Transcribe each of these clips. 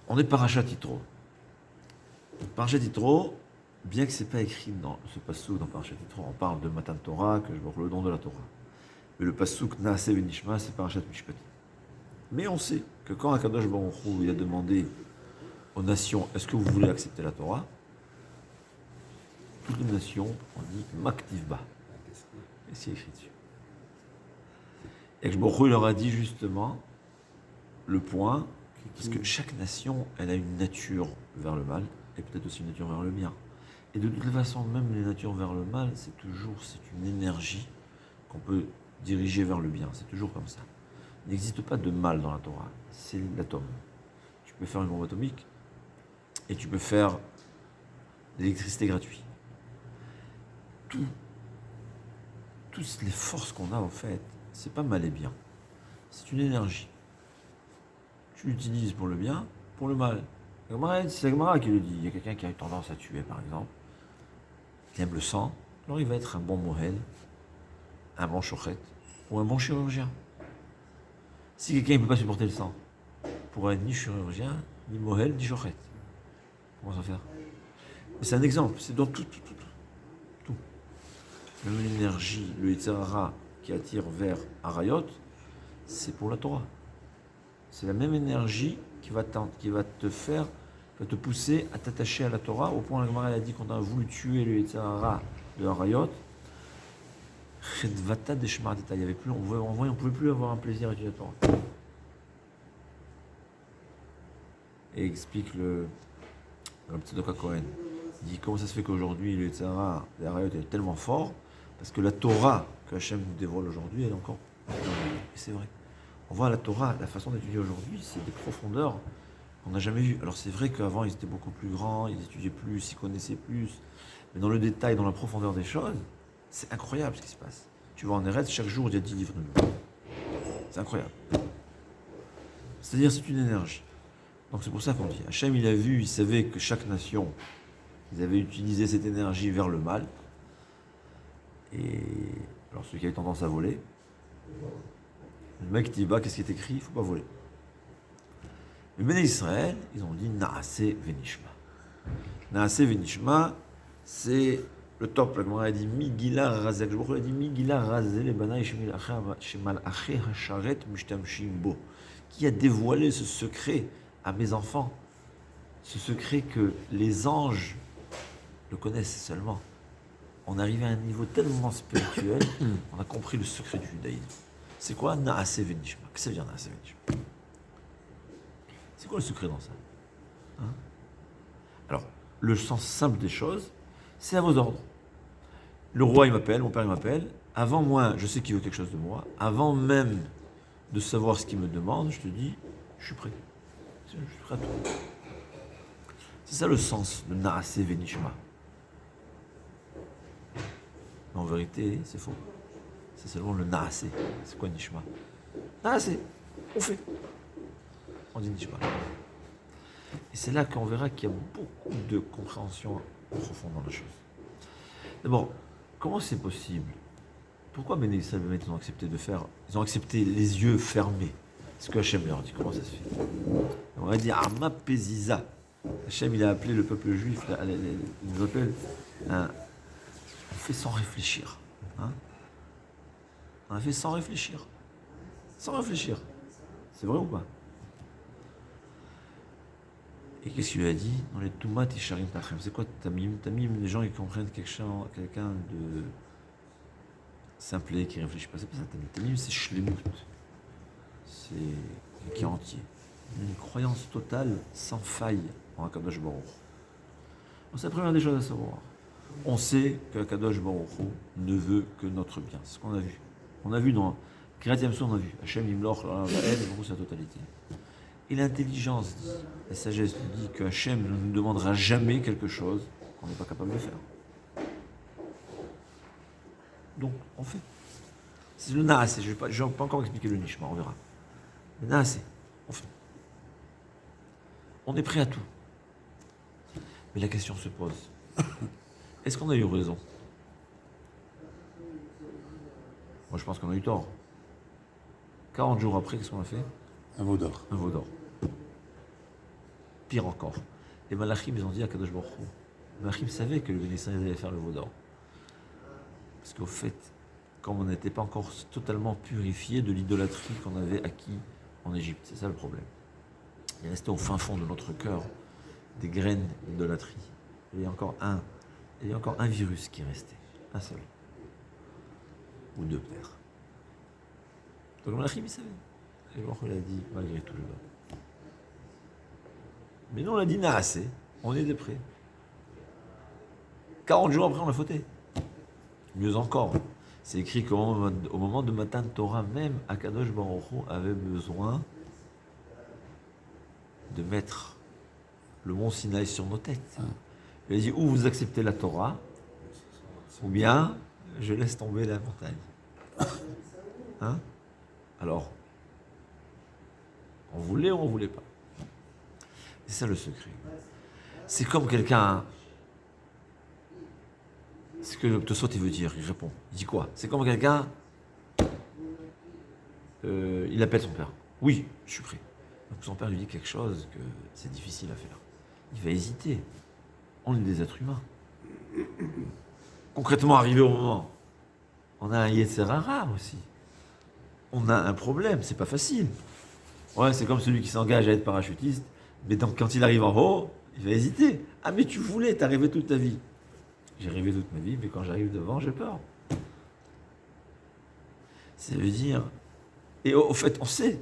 On est Parashat Yitro. Parashat Yitro, bien que ce n'est pas écrit dans ce passouk dans Parashat Yitro, on parle de Matan Torah, que je vois le don de la Torah. Mais le passouk Naaseh Venishma, c'est Parashat Mishpatim. Mais on sait que quand Akadosh Baruch Hu il a demandé aux nations, est-ce que vous voulez accepter la Torah? Toutes les nations ont dit Maktivba. Et c'est écrit dessus. Et Baruch Hu leur a dit justement le point, parce que chaque nation, elle a une nature vers le mal, et peut-être aussi une nature vers le bien. Et de toute façon, même les natures vers le mal, c'est une énergie qu'on peut diriger vers le bien. C'est toujours comme ça. Il n'existe pas de mal dans la Torah. C'est l'atome. Tu peux faire une bombe atomique, et tu peux faire de l'électricité gratuite. Toutes les forces qu'on a, en fait, c'est pas mal et bien. C'est une énergie. Tu l'utilises pour le bien, pour le mal. C'est la Gemara qui le dit. Il y a quelqu'un qui a eu tendance à tuer, par exemple, qui aime le sang, alors il va être un bon mohel, un bon shochet, ou un bon chirurgien. Si quelqu'un ne peut pas supporter le sang, il pourra être ni chirurgien, ni mohel, ni shochet. Comment ça faire? Mais c'est un exemple, c'est dans tout. Même l'énergie, le Yitzhara qui attire vers Arayot, c'est pour la Torah. C'est la même énergie qui va te faire, qui va te pousser à t'attacher à la Torah, au point où la Gemara a dit qu'on a voulu tuer le Yitzhara de Arayot. Chedvata deshmar deta, il y avait plus, on pouvait plus avoir un plaisir à étudier la Torah. Et explique le Tzedok Cohen. Il dit comment ça se fait qu'aujourd'hui le Yitzhara de Arayot est tellement fort, parce que la Torah que Hachem nous dévoile aujourd'hui, elle est encore. Et c'est vrai. On voit la Torah, la façon d'étudier aujourd'hui, c'est des profondeurs qu'on n'a jamais vues. Alors c'est vrai qu'avant ils étaient beaucoup plus grands, ils étudiaient plus, ils connaissaient plus, mais dans le détail, dans la profondeur des choses, c'est incroyable ce qui se passe. Tu vois en Eretz, chaque jour il y a 10 livres de nouveau. C'est incroyable. C'est-à-dire c'est une énergie. Donc c'est pour ça qu'on dit, Hachem il a vu, il savait que chaque nation, ils avaient utilisé cette énergie vers le mal. Et alors celui qui a eu tendance à voler, le mec qui va, qu'est-ce qui est écrit? Il ne faut pas voler. Les Béné Israël, ils ont dit Naaseh Venishma. Naaseh Venishma, c'est le top. La Gemara a dit Migila Razeh. Le Baruch Hu a dit Migila Razeh le Banaï Shemal Aché Hasharet Mishtamshim Bo. Qui a dévoilé ce secret à mes enfants? Ce secret que les anges le connaissent seulement. On est arrivé à un niveau tellement spirituel, on a compris le secret du judaïsme. C'est quoi Naaseh Venishma? Qu'est-ce que ça veut dire Naaseh Venishma? C'est quoi le secret dans ça? Alors, le sens simple des choses, c'est à vos ordres. Le roi, il m'appelle, mon père, il m'appelle. Avant moi, je sais qu'il veut quelque chose de moi. Avant même de savoir ce qu'il me demande, je te dis, je suis prêt. Je suis prêt à tout. C'est ça le sens de Naaseh Venishma. Mais en vérité, c'est faux. C'est seulement le Naaseh. C'est quoi Nishma? Naaseh, on fait. On dit Nishma. Et c'est là qu'on verra qu'il y a beaucoup de compréhension profonde dans la chose. D'abord, comment c'est possible? Pourquoi Béné Israël ont accepté de faire? Ils ont accepté les yeux fermés. Ce que Hachem leur dit. Comment ça se fait? On va dire Arma Péziza. Hachem, il a appelé le peuple juif, il nous appelle on fait sans réfléchir. On a fait sans réfléchir. Sans réfléchir. C'est vrai ou pas? Et qu'est-ce qu'il lui a dit? Dans les Toumat et Sharim Tachem. C'est quoi Tamim? Tamim, les gens ils comprennent quelqu'un de simplet, qui ne réfléchit pas. C'est pas ça Tamim. Tamim, c'est Shlemut. C'est quelqu'un qui est entier. Une croyance totale, sans faille, en Akadosh Baruch Hu. C'est la première des choses à savoir. On sait qu'Akadosh Baruch Hu ne veut que notre bien. C'est ce qu'on a vu. On a vu dans Kriyat Yamsou, on a vu Hachem Yimloch, sa totalité. Et l'intelligence dit, la sagesse dit que Hachem ne nous demandera jamais quelque chose qu'on n'est pas capable de faire. Donc, on fait. C'est le Naaseh. Je ne vais pas encore expliquer le Nishma, on verra. Le Naaseh, on fait. On est prêt à tout. Mais la question se pose. Est-ce qu'on a eu raison? Moi, je pense qu'on a eu tort. 40 jours après, qu'est-ce qu'on a fait? Un veau d'or. Un veau d'or. Pire encore. Les Malachim, ils ont dit à Kadosh Baruch Hu, les Malachim savaient que le Bénisraël allait faire le veau d'or. Parce qu'au fait, comme on n'était pas encore totalement purifié de l'idolâtrie qu'on avait acquis en Égypte, c'est ça le problème. Il restait au fin fond de notre cœur des graines d'idolâtrie. Il y a encore un virus qui est resté, un seul. Ou deux peut-être. Donc le Malachim, il savait. Et Baruch Hu l'a dit, malgré tout le bas. Mais nous, on l'a dit, n'a assez. On était prêts. 40 jours après, on l'a fauté. Mieux encore, c'est écrit qu'au moment de Matan Torah, même Akadosh Baruch Hu avait besoin de mettre le mont Sinaï sur nos têtes. Il a dit, ou vous acceptez la Torah, ou bien je laisse tomber la montagne. Hein? Alors, on voulait ou on voulait pas? C'est ça le secret. C'est comme quelqu'un... Ce que le Tosot il veut dire, il répond. Il dit quoi? C'est comme quelqu'un... il appelle son père. Oui, je suis prêt. Donc son père lui dit quelque chose que c'est difficile à faire. Il va hésiter. On est des êtres humains. Concrètement, arrivé au moment, on a un Yetzer Hara aussi. On a un problème, c'est pas facile. Ouais, c'est comme celui qui s'engage à être parachutiste, mais donc quand il arrive en haut, il va hésiter. Ah mais tu voulais, t'as rêvé toute ta vie. J'ai rêvé toute ma vie, mais quand j'arrive devant, j'ai peur. Ça veut dire... Et au fait, on sait,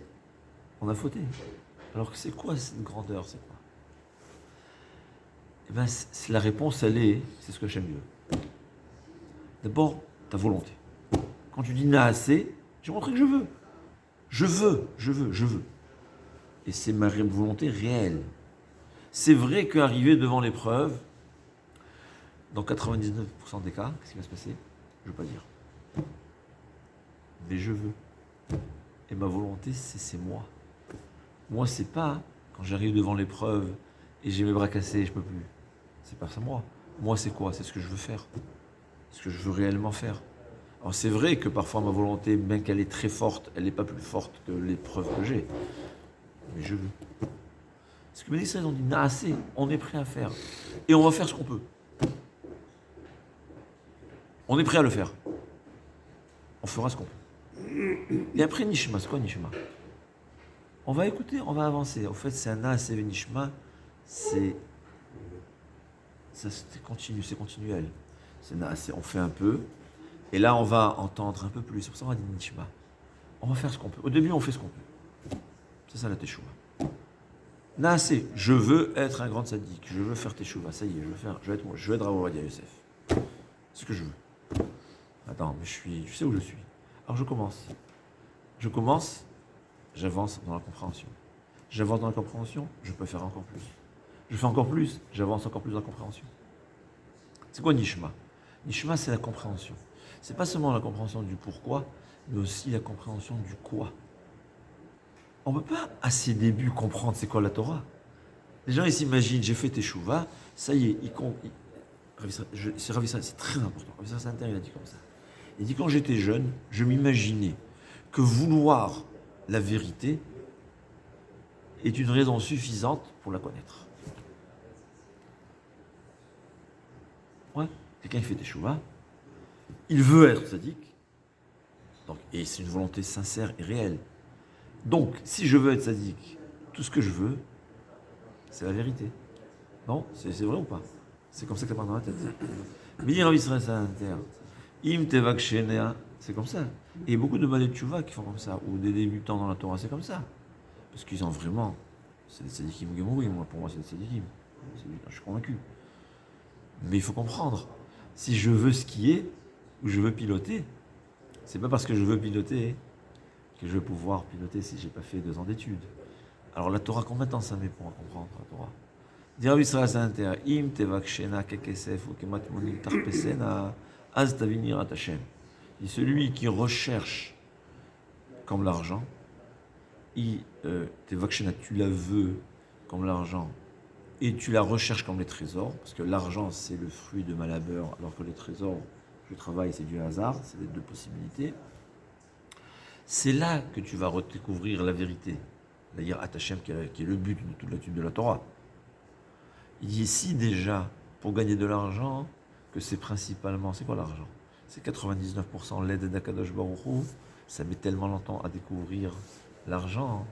on a fauté. Alors que c'est quoi cette grandeur, c'est quoi? Eh bien, la réponse, elle est, c'est ce que j'aime mieux. D'abord, ta volonté. Quand tu dis n'a assez, j'ai montré que je veux. Je veux. Et c'est ma volonté réelle. C'est vrai qu'arriver devant l'épreuve, dans 99% des cas, qu'est-ce qui va se passer? Je ne veux pas dire. Mais je veux. Et ma volonté, c'est moi. Moi, c'est pas quand j'arrive devant l'épreuve et j'ai mes bras cassés et je peux plus. C'est pas ça moi. Moi, c'est quoi? C'est ce que je veux faire. Ce que je veux réellement faire. Alors c'est vrai que parfois ma volonté, bien qu'elle est très forte, elle n'est pas plus forte que l'épreuve que j'ai. Mais je veux. Ce que mes disciples ont dit, n'a assez, on est prêt à faire. Et on va faire ce qu'on peut. On est prêt à le faire. On fera ce qu'on peut. Et après Nishma, c'est quoi Nishma? On va écouter, on va avancer. En fait, c'est un Naaseh Nishma, c'est continu, c'est continuel. C'est Naaseh, on fait un peu, et là on va entendre un peu plus. C'est pour ça qu'on va dire Nishma. On va faire ce qu'on peut. Au début, on fait ce qu'on peut. C'est ça la Teshuvah. Naaseh, je veux être un grand tzaddik, je veux faire Teshuvah, ça y est, je veux être Rav Ovadia Yosef. C'est ce que je veux. Attends, mais je sais où je suis. Alors je commence, j'avance dans la compréhension. J'avance dans la compréhension, je peux faire encore plus. Je fais encore plus, j'avance encore plus dans la compréhension. C'est quoi Nishma? Nishma, c'est la compréhension. C'est pas seulement la compréhension du pourquoi, mais aussi la compréhension du quoi. On ne peut pas, à ses débuts, comprendre c'est quoi la Torah. Les gens, ils s'imaginent, j'ai fait Teshuvah, ça y est, c'est Rav Israël, c'est très important. Rav Israël Sainter, il a dit comme ça. Il dit, quand j'étais jeune, je m'imaginais que vouloir la vérité est une raison suffisante pour la connaître. Ouais, quelqu'un qui fait Teshuvah, il veut être tzaddik, donc, et c'est une volonté sincère et réelle. Donc, si je veux être tzaddik, tout ce que je veux, c'est la vérité. Non? C'est vrai ou pas? C'est comme ça que ça part dans la tête. Mais Rav Israël Sainter, Im Tevak Shenea, c'est comme ça. Et il y a beaucoup de balais de Teshuvah qui font comme ça, ou des débutants dans la Torah, c'est comme ça. Parce qu'ils ont vraiment, c'est des tzadikim gemouri, moi, pour moi c'est des tzadikim. Je suis convaincu. Mais il faut comprendre, si je veux skier, ou je veux piloter, c'est pas parce que je veux piloter que je vais pouvoir piloter si j'ai pas fait 2 ans d'études. Alors la Torah, combien de temps ça met pour comprendre la Torah? Dire Rav Israël Sainter, Im Tevak Shena Kekesef ou Kematmonim Tarpesena, Az Tavinir Atachem. Et celui qui recherche comme l'argent, Tevak Shena, tu la veux comme l'argent, et tu la recherches comme les trésors, parce que l'argent c'est le fruit de ma labeur, alors que les trésors, je travaille, c'est du hasard, c'est les 2 possibilités. C'est là que tu vas redécouvrir la vérité, c'est-à-dire Atachem, qui est le but de toute l'étude de la Torah. Il dit ici déjà, pour gagner de l'argent, que c'est principalement, c'est quoi l'argent? C'est 99% l'aide d'Akadosh Baruch Hu. Ça met tellement longtemps à découvrir l'argent.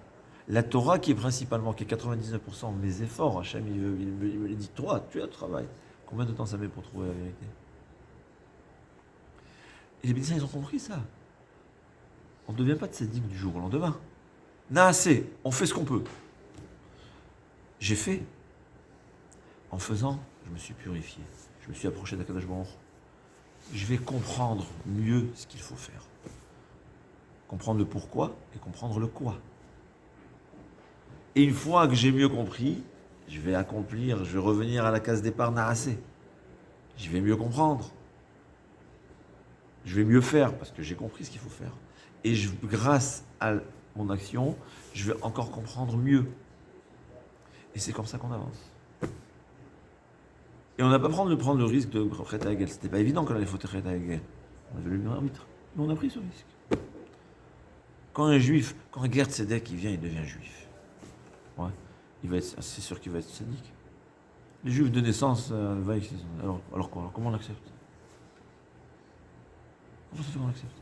La Torah qui est principalement, qui est 99% mes efforts, Hachem il me dit, toi, tu as le travail. Combien de temps ça met pour trouver la vérité? Et les médecins, ils ont compris ça. On ne devient pas de tzaddik du jour au lendemain. Naasé, on fait ce qu'on peut. J'ai fait. En faisant, je me suis purifié. Je me suis approché d'Akadosh Baruch Hu. Je vais comprendre mieux ce qu'il faut faire. Comprendre le pourquoi et comprendre le quoi. Et une fois que j'ai mieux compris, je vais accomplir, je vais revenir à la case départ Naasé. Je vais mieux comprendre. Je vais mieux faire parce que j'ai compris ce qu'il faut faire. Et grâce à mon action, je vais encore comprendre mieux. Et c'est comme ça qu'on avance. Et on n'a pas prendre le risque de Chet Hagel. C'était pas évident quand on allait fauter Chet Hagel. On avait le libre arbitre. Mais on a pris ce risque. Quand un juif, quand un Ger Tzedek, il vient, il devient juif. Ouais. C'est sûr qu'il va être sadique. Les juifs de naissance, alors quoi? Alors comment on l'accepte? Comment ça fait qu'on l'accepte?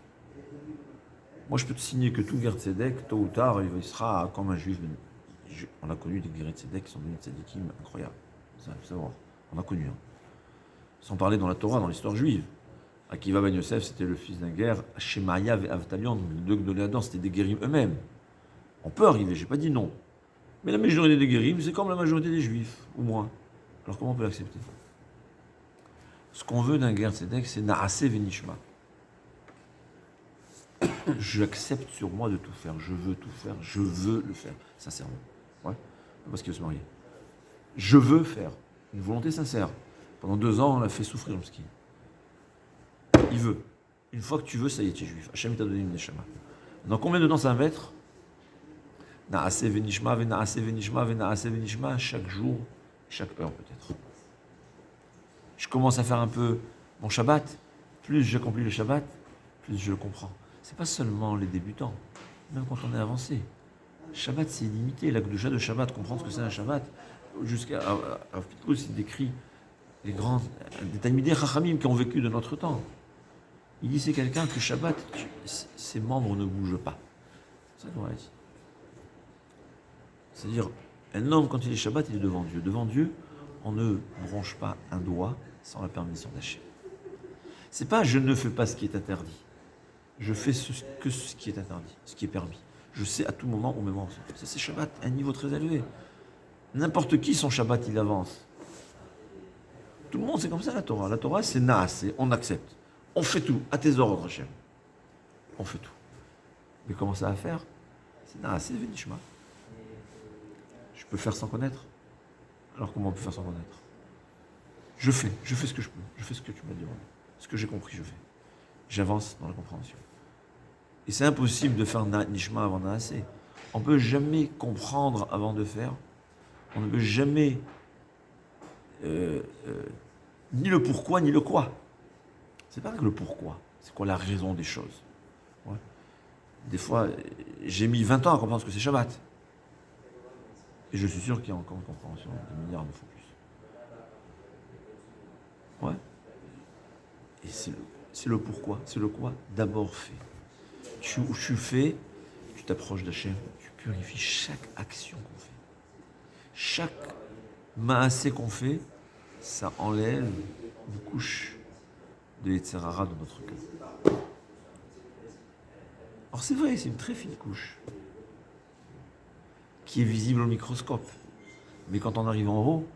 Moi, je peux te signer que tout Ger Tzedek, tôt ou tard, il sera comme un juif. On a connu des Ger Tzedek qui sont devenus tzadikim incroyables. Ça, il faut savoir. On a connu. Hein. Sans parler dans la Torah, dans l'histoire juive. Akiva ben Yosef, c'était le fils d'un guerre. Shemaya et Avtalion, les deux Gdoléadans, c'était des guérim eux-mêmes. On peut arriver, j'ai pas dit non. Mais la majorité des guérim, c'est comme la majorité des juifs, ou moins. Alors comment on peut l'accepter? Ce qu'on veut d'un Ger Tzedek, c'est Naaseh Venishma. J'accepte sur moi de tout faire. Je veux tout faire. Je veux le faire. Sincèrement. Ouais. Pas parce qu'il veut se marier. Je veux faire. Une volonté sincère. Pendant 2 ans, on l'a fait souffrir, le ski. Il veut. Une fois que tu veux, ça y est, tu es juif. Hachem t'a donné une neshama. Dans combien de temps ça va mettre? Naaseh venishma, venaaseh venishma, venaaseh venishma, chaque jour, chaque heure peut-être. Je commence à faire un peu mon Shabbat. Plus j'accomplis le Shabbat, plus je le comprends. C'est pas seulement les débutants, même quand on est avancé. Shabbat, c'est illimité. La Gdusha de Shabbat, comprendre ce que c'est un Shabbat, jusqu'à Rav Pitkus, il décrit les grands, des Talmidei Chachamim qui ont vécu de notre temps. Il dit c'est quelqu'un que Shabbat, ses membres ne bougent pas. C'est ça qu'on a dit. C'est-à-dire, un homme, quand il est Shabbat, il est devant Dieu. Devant Dieu, on ne bronche pas un doigt sans la permission d'Hachem. C'est pas je ne fais pas ce qui est interdit. Je fais ce qui est interdit, ce qui est permis. Je sais à tout moment, au même moment. Ça, c'est Shabbat, un niveau très élevé. N'importe qui, son Shabbat, il avance. Tout le monde, c'est comme ça la Torah. La Torah, c'est Naaseh, on accepte. On fait tout, à tes ordres, Hachem. On fait tout. Mais comment ça va faire? C'est Naaseh Venishma. Je peux faire sans connaître. Alors comment on peut faire sans connaître? Je fais ce que je peux. Je fais ce que tu m'as demandé. Ce que j'ai compris, je fais. J'avance dans la compréhension. Et c'est impossible de faire Nishma avant Naaseh. On ne peut jamais comprendre avant de faire. On ne peut jamais ni le pourquoi ni le quoi. C'est pas que le pourquoi. C'est quoi la raison des choses. Ouais. Des fois, j'ai mis 20 ans à comprendre ce que c'est Shabbat. Et je suis sûr qu'il y a encore une compréhension des milliards de fois plus. Ouais. Et c'est le pourquoi, c'est le quoi. D'abord fais. Tu fais, tu t'approches d'Hachem, tu purifies chaque action qu'on fait. Chaque maasé qu'on fait, ça enlève une couche de Yetzer Hara de notre cœur. Alors c'est vrai, c'est une très fine couche qui est visible au microscope. Mais quand on arrive en haut,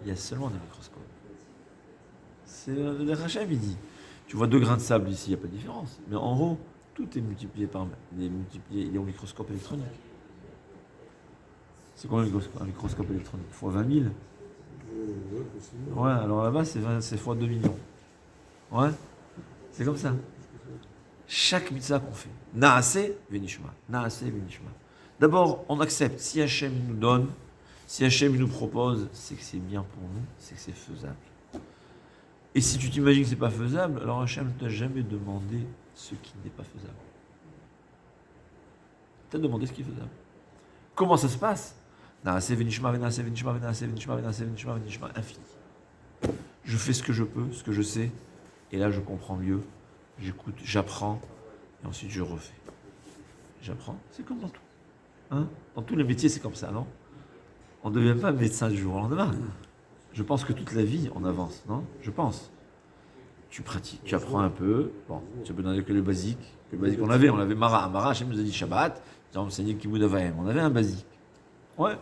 il y a seulement des microscopes. C'est le Hachem, il dit. Tu vois 2 grains de sable ici, il n'y a pas de différence. Mais en haut, tout est multiplié par... Il est au microscope électronique. C'est quoi un microscope électronique? Fois 20 000? Ouais, alors là-bas, c'est fois 2 millions. Ouais, c'est comme ça. Chaque mitzvah qu'on fait. Naaseh venishma. Naaseh venishma. D'abord, on accepte. Si Hachem nous donne, si Hachem nous propose, c'est que c'est bien pour nous, c'est que c'est faisable. Et si tu t'imagines que ce n'est pas faisable, alors Hachem ne t'a jamais demandé ce qui n'est pas faisable. Il t'a demandé ce qui est faisable. Comment ça se passe? Naase venishma, venaase venishma, venaase venishma, venaase venishma, venishma, infini. Je fais ce que je peux, ce que je sais, et là je comprends mieux, j'écoute, j'apprends, et ensuite je refais. J'apprends, c'est comme dans tout. Hein, dans tous les métiers, c'est comme ça, non? On ne devient pas médecin du jour au lendemain. Je pense que toute la vie, on avance, non? Je pense. Tu pratiques, tu apprends un peu. Bon, tu peux donner que le basique. Le basique, on avait Mara. Mara, Hachem nous a dit Shabbat, nous a enseigné Kibud Avayim. On avait un basique. Ouais,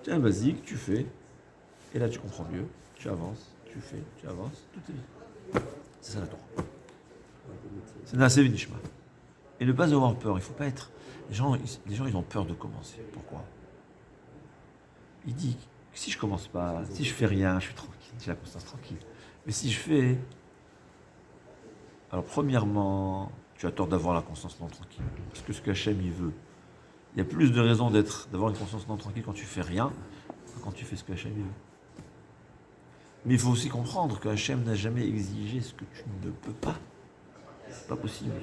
tu as un basique, tu fais, et là tu comprends mieux, tu avances, tu fais, tu avances, toute ta vie. C'est ça la Torah. C'est Naaseh V'Nishma. Et ne pas avoir peur, il ne faut pas être... Les gens, ils ont peur de commencer. Pourquoi? Il dit, si je commence pas, si je fais rien, je suis tranquille, j'ai la conscience tranquille. Mais si je fais... Alors premièrement, tu as tort d'avoir la conscience non tranquille. Parce que ce qu'Hachem il veut, il y a plus de raisons d'avoir une conscience non tranquille quand tu fais rien que quand tu fais ce que Hachem il veut. Mais il faut aussi comprendre que Hachem n'a jamais exigé ce que tu ne peux pas. C'est pas possible.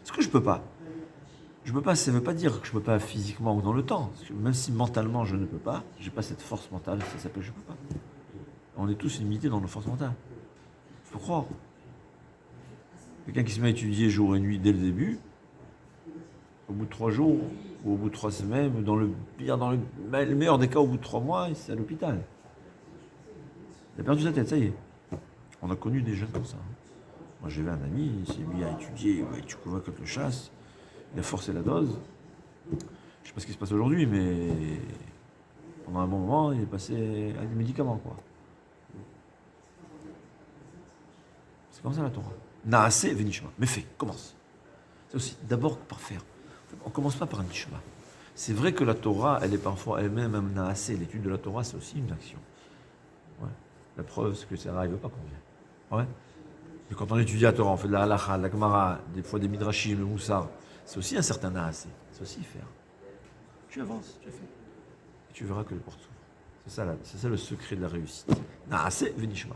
Ce que je peux pas. Je peux pas, ça ne veut pas dire que je peux pas physiquement ou dans le temps. Parce que même si mentalement je ne peux pas, j'ai pas cette force mentale, ça s'appelle je peux pas. On est tous limités dans nos forces mentales. Il faut croire. Quelqu'un qui se met à étudier jour et nuit dès le début, au bout de 3 jours, ou au bout de 3 semaines, ou dans le meilleur des cas, au bout de 3 mois, c'est à l'hôpital. Il a perdu sa tête, ça y est. On a connu des jeunes comme ça. Moi j'avais un ami, il s'est mis à étudier, tu vois que le chasse, il a forcé la dose. Je ne sais pas ce qui se passe aujourd'hui, mais pendant un bon moment, il est passé à des médicaments, quoi. C'est comme ça la Torah. Naase venishma, mais fais, commence. C'est aussi d'abord par faire. On ne commence pas par un nishma. C'est vrai que la Torah, elle est parfois elle-même un naase. L'étude de la Torah, c'est aussi une action. Ouais. La preuve, c'est que ça n'arrive pas qu'on vient. Ouais. Mais quand on étudie la Torah, on fait de la halacha, de la gemara, des fois des midrashim, le moussar, c'est aussi un certain naase. C'est aussi faire. Tu avances, tu fais. Et tu verras que les portes s'ouvrent. C'est ça le secret de la réussite. Naase venishma.